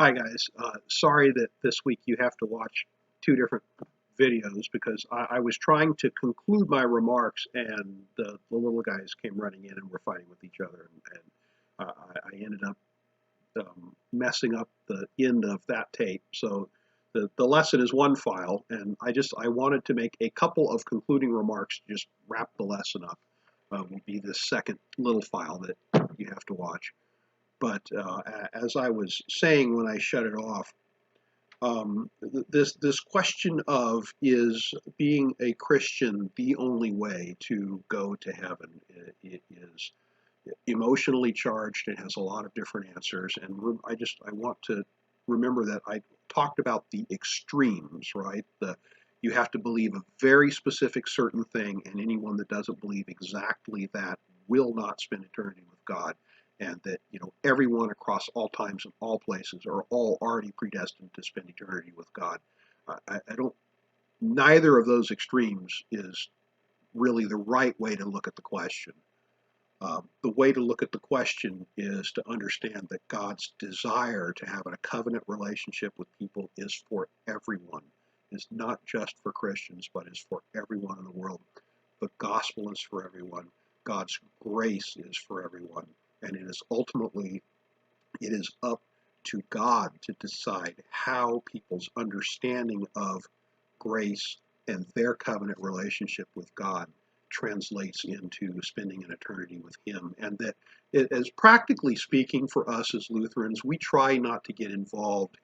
Hi guys, sorry that this week you have to watch two different videos because I was trying to conclude my remarks and the little guys came running in and were fighting with each other and I ended up messing up the end of that tape. So the lesson is one file and I wanted to make a couple of concluding remarks to just wrap the lesson up. Will be the second little file that you have to watch. But as I was saying when I shut it off, this question of is being a Christian the only way to go to heaven? It is emotionally charged. It has a lot of different answers, and I want to remember that I talked about the extremes, right? You have to believe a very specific certain thing, and anyone that doesn't believe exactly that will not spend eternity with God, and that everyone across all times and all places are all already predestined to spend eternity with God. I don't. Neither of those extremes is really the right way to look at the question. The way to look at the question is to understand that God's desire to have a covenant relationship with people is for everyone. Is not just for Christians, but is for everyone in the world. The gospel is for everyone. God's grace is for everyone. And it is up to God to decide how people's understanding of grace and their covenant relationship with God translates into spending an eternity with Him. And that, as practically speaking, for us as Lutherans, we try not to get involved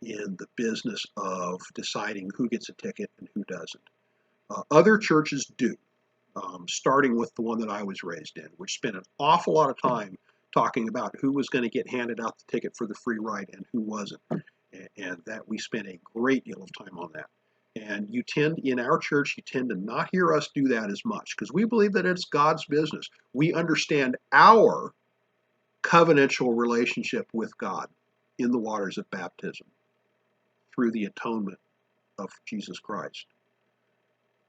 in the business of deciding who gets a ticket and who doesn't. Other churches do, starting with the one that I was raised in, which spent an awful lot of time talking about who was going to get handed out the ticket for the free ride and who wasn't. And that we spent a great deal of time on that. And in our church, you tend to not hear us do that as much because we believe that it's God's business. We understand our covenantal relationship with God in the waters of baptism through the atonement of Jesus Christ.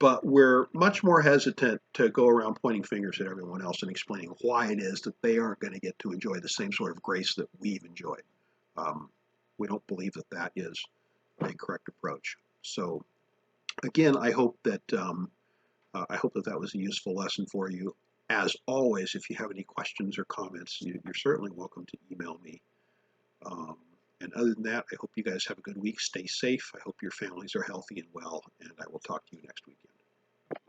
But we're much more hesitant to go around pointing fingers at everyone else and explaining why it is that they aren't going to get to enjoy the same sort of grace that we've enjoyed. We don't believe that that is a correct approach. So again, I hope that that was a useful lesson for you. As always, if you have any questions or comments, you're certainly welcome to email me. Um, and other than that, I hope you guys have a good week. Stay safe. I hope your families are healthy and well, and I will talk to you next weekend.